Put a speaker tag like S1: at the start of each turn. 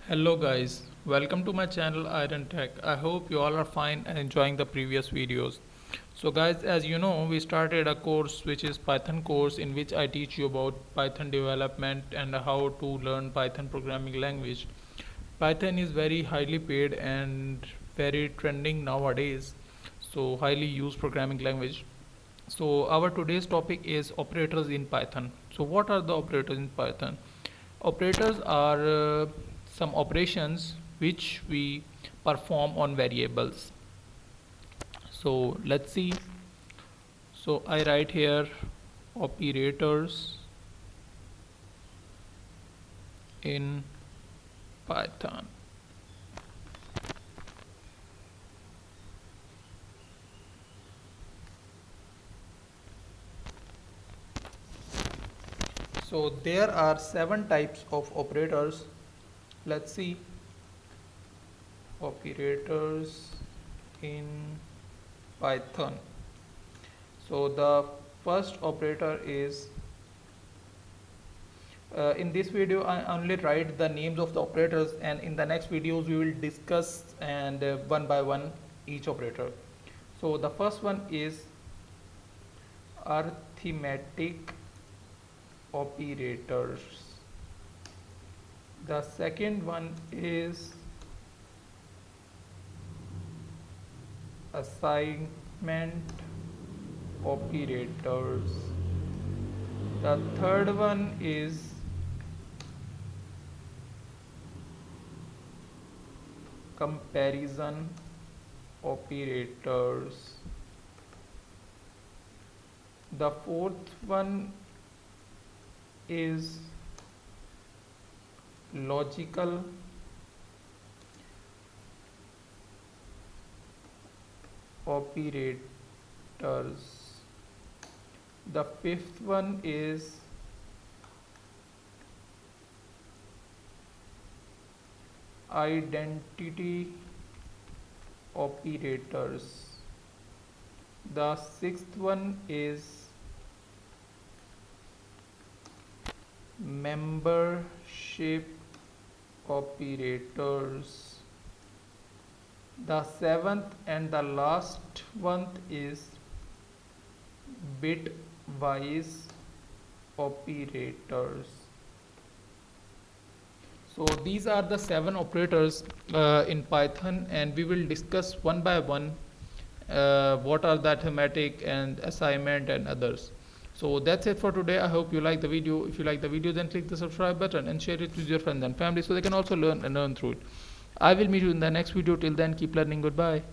S1: Hello guys, welcome to my channel Iron Tech. I hope you all are fine and enjoying the previous videos. So guys, as you know, we started a course which is Python course in which I teach you about Python development and how to learn Python programming language. Python is very highly paid and very trending nowadays. So highly used programming language. So our today's topic is operators in Python. So what are the operators in Python? Operators are some operations which we perform on variables. So let's see. So I write here operators in Python. So there are 7 types of operators. Let's see. Operators in Python. So the first operator is in this video I only write the names of the operators, and in the next videos we will discuss and one by one each operator. So the first one is arithmetic operators. The second one is assignment operators. The third one is comparison operators. The fourth one is logical operators. The fifth one is identity operators. The sixth one is membership operators. The seventh and the last one is bitwise operators. So these are the 7 operators in Python, and we will discuss one by one what are the arithmetic and assignment and others. So that's it for today. I hope you like the video. If you like the video, then click the subscribe button and share it with your friends and family so they can also learn through it. I will meet you in the next video. Till then, keep learning. Goodbye.